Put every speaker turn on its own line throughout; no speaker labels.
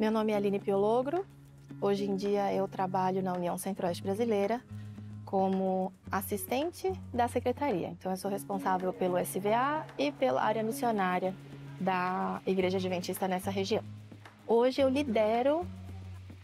Meu nome é Aline Piologro. Hoje em dia eu trabalho na União Centro-Oeste Brasileira como assistente da secretaria. Então eu sou responsável pelo SVA e pela área missionária da Igreja Adventista nessa região. Hoje eu lidero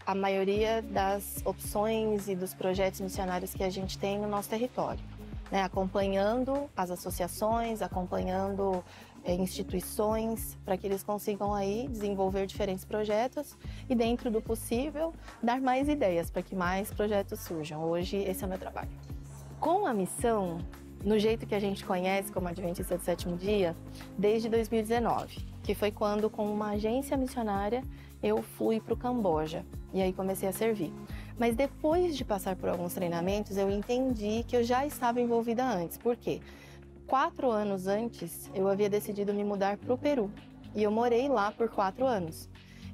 a maioria das opções e dos projetos missionários que a gente tem no nosso território, né? Acompanhando as associações, acompanhando instituições para que eles consigam aí desenvolver diferentes projetos e, dentro do possível, dar mais ideias para que mais projetos surjam. Hoje esse é o meu trabalho. Com a missão, no jeito que a gente conhece como Adventista do Sétimo Dia, desde 2019, que foi quando, com uma agência missionária, eu fui para o Camboja e aí comecei a servir. Mas depois de passar por alguns treinamentos, eu entendi que eu já estava envolvida antes. Por quê? 4 anos antes, eu havia decidido me mudar para o Peru e eu morei lá por 4 anos.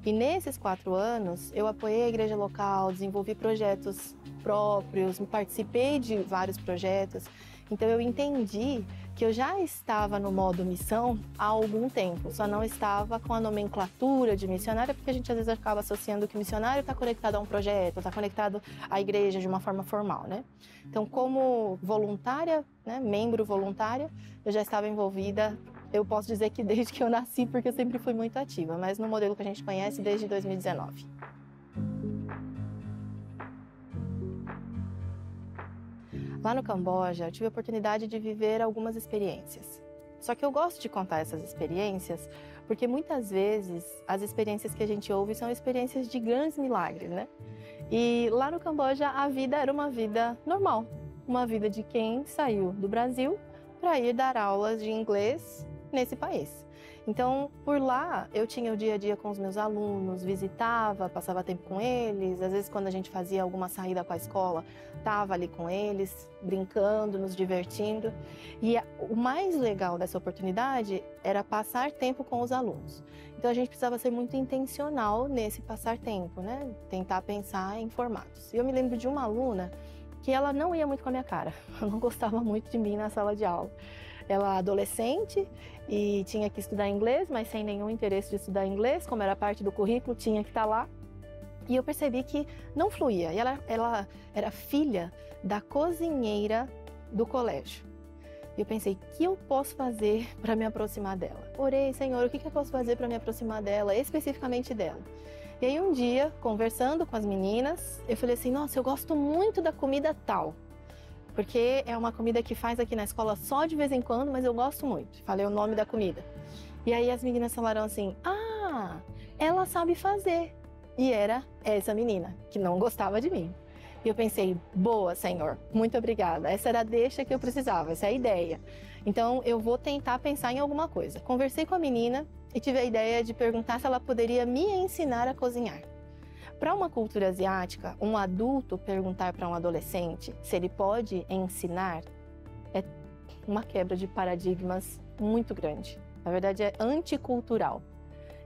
E nesses 4 anos, eu apoiei a igreja local, desenvolvi projetos próprios, participei de vários projetos. Então eu entendi que eu já estava no modo missão há algum tempo, só não estava com a nomenclatura de missionária, porque a gente às vezes acaba associando que missionário está conectado a um projeto, está conectado à igreja de uma forma formal, né? Então, como voluntária, né, membro voluntária, eu já estava envolvida, eu posso dizer que desde que eu nasci, porque eu sempre fui muito ativa, mas no modelo que a gente conhece desde 2019. Lá no Camboja, eu tive a oportunidade de viver algumas experiências. Só que eu gosto de contar essas experiências porque muitas vezes as experiências que a gente ouve são experiências de grandes milagres, né? E lá no Camboja a vida era uma vida normal, uma vida de quem saiu do Brasil para ir dar aulas de inglês nesse país. Então, por lá, eu tinha o dia a dia com os meus alunos, visitava, passava tempo com eles. Às vezes, quando a gente fazia alguma saída com a escola, estava ali com eles, brincando, nos divertindo. E o mais legal dessa oportunidade era passar tempo com os alunos. Então, a gente precisava ser muito intencional nesse passar tempo, né? Tentar pensar em formatos. E eu me lembro de uma aluna que ela não ia muito com a minha cara. Ela não gostava muito de mim na sala de aula. Ela adolescente e tinha que estudar inglês, mas sem nenhum interesse de estudar inglês, como era parte do currículo, tinha que estar lá. E eu percebi que não fluía. E ela era filha da cozinheira do colégio. E eu pensei, o que eu posso fazer para me aproximar dela? Orei, Senhor, o que eu posso fazer para me aproximar dela, especificamente dela? E aí um dia, conversando com as meninas, eu falei assim, nossa, eu gosto muito da comida tal. Porque é uma comida que faz aqui na escola só de vez em quando, mas eu gosto muito. Falei o nome da comida. E aí as meninas falaram assim, ah, ela sabe fazer. E era essa menina, que não gostava de mim. E eu pensei, boa, Senhor, muito obrigada. Essa era a deixa que eu precisava, essa é a ideia. Então eu vou tentar pensar em alguma coisa. Conversei com a menina e tive a ideia de perguntar se ela poderia me ensinar a cozinhar. Para uma cultura asiática, um adulto perguntar para um adolescente se ele pode ensinar é uma quebra de paradigmas muito grande. Na verdade, é anticultural.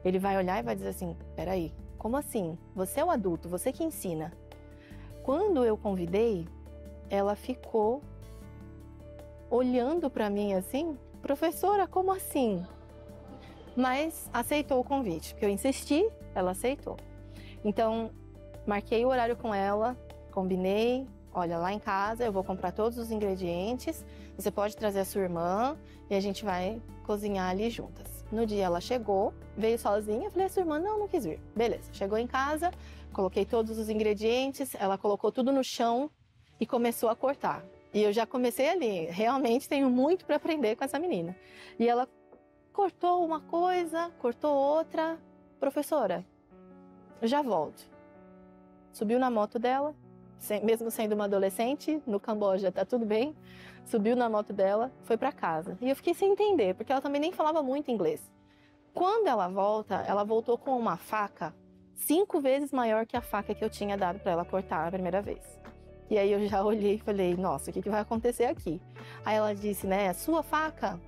Ele vai olhar e vai dizer assim, peraí, como assim? Você é o adulto, você que ensina. Quando eu convidei, ela ficou olhando para mim assim, professora, como assim? Mas aceitou o convite, porque eu insisti, ela aceitou. Então, marquei o horário com ela, combinei, olha, lá em casa eu vou comprar todos os ingredientes, você pode trazer a sua irmã e a gente vai cozinhar ali juntas. No dia ela chegou, veio sozinha, eu falei, a sua irmã não quis vir. Beleza, chegou em casa, coloquei todos os ingredientes, ela colocou tudo no chão e começou a cortar. E eu já comecei ali, realmente tenho muito para aprender com essa menina. E ela cortou uma coisa, cortou outra, professora, eu já volto. Subiu na moto dela, mesmo sendo uma adolescente, no Camboja tá tudo bem, subiu na moto dela, foi para casa. E eu fiquei sem entender, porque ela também nem falava muito inglês. Quando ela volta, ela voltou com uma faca 5 vezes maior que a faca que eu tinha dado para ela cortar a primeira vez. E aí eu já olhei e falei, nossa, o que vai acontecer aqui? Aí ela disse, né, a sua faca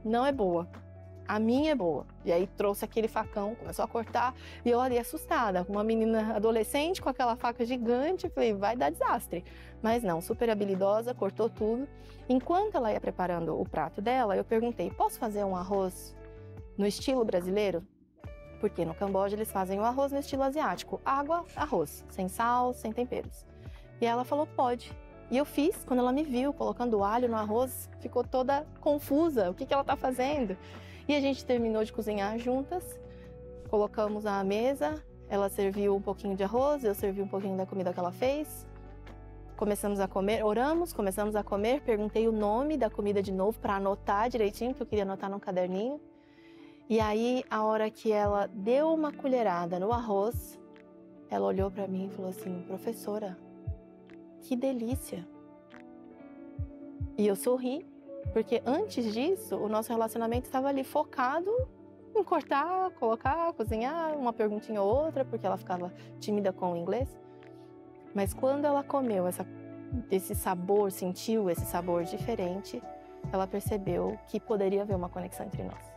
não é boa. A minha é boa. E aí trouxe aquele facão, começou a cortar. E eu ali assustada, com uma menina adolescente com aquela faca gigante. Falei, vai dar desastre. Mas não, super habilidosa, cortou tudo. Enquanto ela ia preparando o prato dela, eu perguntei, posso fazer um arroz no estilo brasileiro? Porque no Camboja eles fazem o arroz no estilo asiático. Água, arroz, sem sal, sem temperos. E ela falou, pode. E eu fiz, quando ela me viu colocando alho no arroz, ficou toda confusa, o que ela está fazendo? E a gente terminou de cozinhar juntas, colocamos à mesa, ela serviu um pouquinho de arroz, eu servi um pouquinho da comida que ela fez. Começamos a comer, oramos, começamos a comer, perguntei o nome da comida de novo para anotar direitinho, que eu queria anotar num caderninho. E aí, a hora que ela deu uma colherada no arroz, ela olhou para mim e falou assim, professora, que delícia. E eu sorri, porque antes disso, o nosso relacionamento estava ali focado em cortar, colocar, cozinhar, uma perguntinha ou outra, porque ela ficava tímida com o inglês. Mas quando ela comeu esse sabor, sentiu esse sabor diferente, ela percebeu que poderia haver uma conexão entre nós.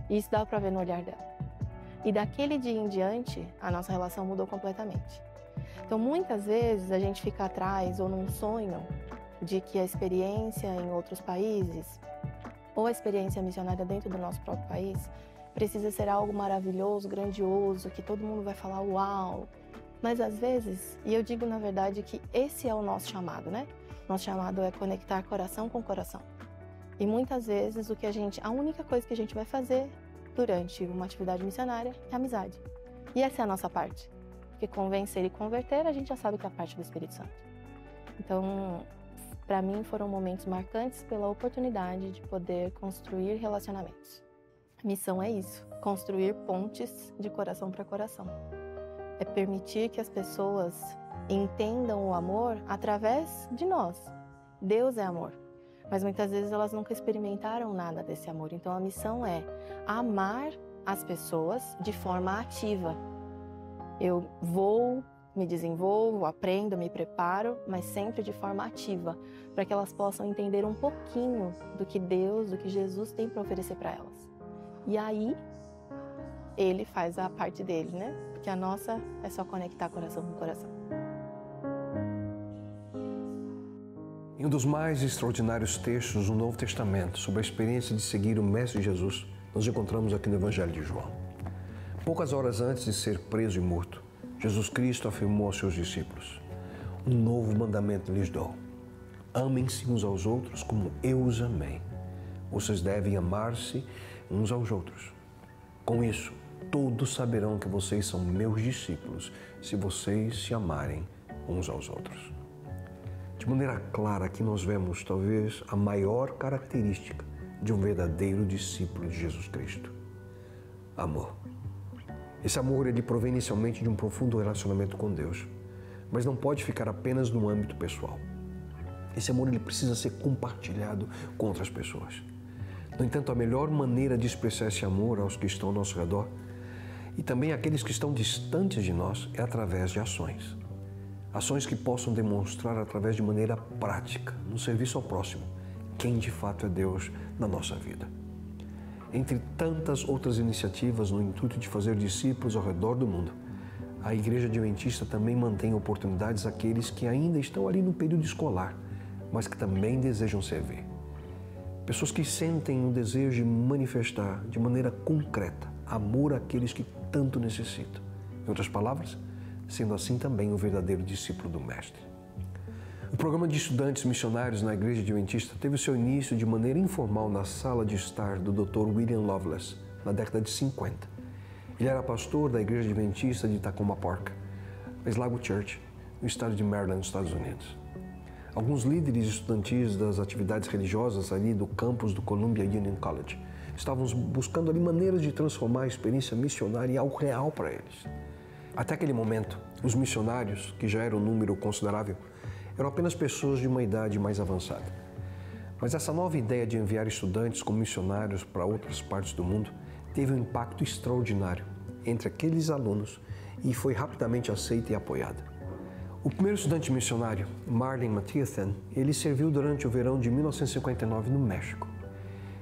E isso dá para ver no olhar dela. E daquele dia em diante, a nossa relação mudou completamente. Então, muitas vezes, a gente fica atrás ou num sonho de que a experiência em outros países ou a experiência missionária dentro do nosso próprio país precisa ser algo maravilhoso, grandioso, que todo mundo vai falar uau. Mas às vezes, e eu digo na verdade que esse é o nosso chamado, né? Nosso chamado é conectar coração com coração. E muitas vezes a única coisa que a gente vai fazer durante uma atividade missionária é amizade. E essa é a nossa parte. Porque convencer e converter, a gente já sabe que é a parte do Espírito Santo. Então, para mim foram momentos marcantes pela oportunidade de poder construir relacionamentos. A missão é isso, construir pontes de coração para coração. É permitir que as pessoas entendam o amor através de nós. Deus é amor. Mas muitas vezes elas nunca experimentaram nada desse amor. Então a missão é amar as pessoas de forma ativa. Eu vou, me desenvolvo, aprendo, me preparo, mas sempre de forma ativa, para que elas possam entender um pouquinho do que Deus, do que Jesus tem para oferecer para elas. E aí, Ele faz a parte dele, né? Porque a nossa é só conectar coração com coração.
Em um dos mais extraordinários textos do Novo Testamento sobre a experiência de seguir o Mestre Jesus, nos encontramos aqui no Evangelho de João. Poucas horas antes de ser preso e morto, Jesus Cristo afirmou aos seus discípulos: um novo mandamento lhes dou. Amem-se uns aos outros como eu os amei. Vocês devem amar-se uns aos outros. Com isso, todos saberão que vocês são meus discípulos, se vocês se amarem uns aos outros. De maneira clara, aqui nós vemos talvez a maior característica de um verdadeiro discípulo de Jesus Cristo: amor. Esse amor ele provém inicialmente de um profundo relacionamento com Deus, mas não pode ficar apenas no âmbito pessoal. Esse amor ele precisa ser compartilhado com outras pessoas. No entanto, a melhor maneira de expressar esse amor aos que estão ao nosso redor e também àqueles que estão distantes de nós é através de ações. Ações que possam demonstrar através de maneira prática, no serviço ao próximo, quem de fato é Deus na nossa vida. Entre tantas outras iniciativas no intuito de fazer discípulos ao redor do mundo, a Igreja Adventista também mantém oportunidades àqueles que ainda estão ali no período escolar, mas que também desejam servir. Pessoas que sentem o desejo de manifestar de maneira concreta amor àqueles que tanto necessitam. Em outras palavras, sendo assim também o verdadeiro discípulo do Mestre. O programa de estudantes missionários na Igreja Adventista teve o seu início de maneira informal na sala de estar do Dr. William Lovelace, na década de 50. Ele era pastor da Igreja Adventista de Tacoma Park, Lago Church, no estado de Maryland, nos Estados Unidos. Alguns líderes estudantis das atividades religiosas ali do campus do Columbia Union College estavam buscando ali maneiras de transformar a experiência missionária em algo real para eles. Até aquele momento, os missionários, que já eram um número considerável, eram apenas pessoas de uma idade mais avançada. Mas essa nova ideia de enviar estudantes como missionários para outras partes do mundo teve um impacto extraordinário entre aqueles alunos e foi rapidamente aceita e apoiada. O primeiro estudante missionário, Marlin Mathiathan, ele serviu durante o verão de 1959 no México.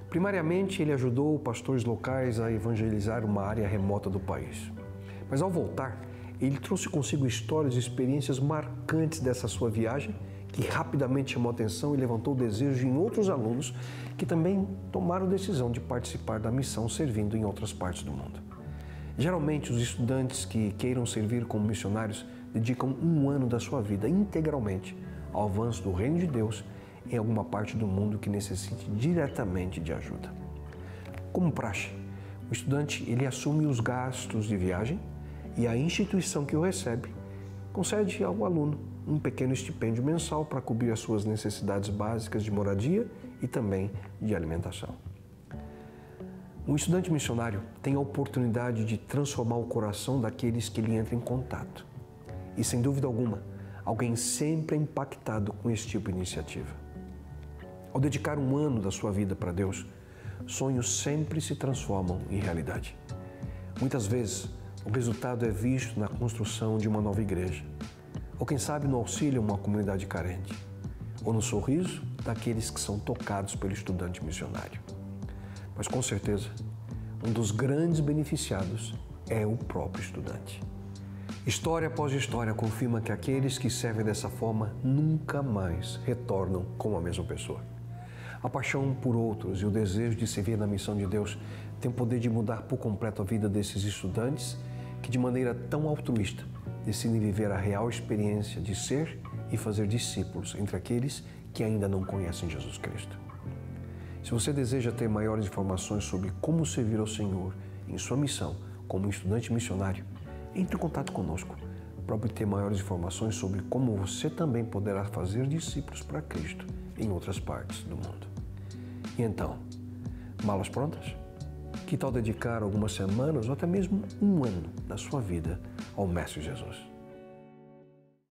Primariamente, ele ajudou pastores locais a evangelizar uma área remota do país. Mas ao voltar, ele trouxe consigo histórias e experiências marcantes dessa sua viagem, que rapidamente chamou a atenção e levantou o desejo em outros alunos que também tomaram a decisão de participar da missão servindo em outras partes do mundo. Geralmente, os estudantes que queiram servir como missionários dedicam um ano da sua vida integralmente ao avanço do reino de Deus em alguma parte do mundo que necessite diretamente de ajuda. Como praxe, o estudante ele assume os gastos de viagem e a instituição que o recebe concede ao aluno um pequeno estipêndio mensal para cobrir as suas necessidades básicas de moradia e também de alimentação. Um estudante missionário tem a oportunidade de transformar o coração daqueles que ele entra em contato. E, sem dúvida alguma, alguém sempre é impactado com esse tipo de iniciativa. Ao dedicar um ano da sua vida para Deus, sonhos sempre se transformam em realidade. Muitas vezes, o resultado é visto na construção de uma nova igreja, ou quem sabe no auxílio a uma comunidade carente, ou no sorriso daqueles que são tocados pelo estudante missionário. Mas com certeza, um dos grandes beneficiados é o próprio estudante. História após história confirma que aqueles que servem dessa forma nunca mais retornam como a mesma pessoa. A paixão por outros e o desejo de servir na missão de Deus tem o poder de mudar por completo a vida desses estudantes que, de maneira tão altruísta, decidem viver a real experiência de ser e fazer discípulos entre aqueles que ainda não conhecem Jesus Cristo. Se você deseja ter maiores informações sobre como servir ao Senhor em sua missão como estudante missionário, entre em contato conosco para obter maiores informações sobre como você também poderá fazer discípulos para Cristo em outras partes do mundo. E então, malas prontas? Que tal dedicar algumas semanas ou até mesmo um ano da sua vida ao Mestre Jesus?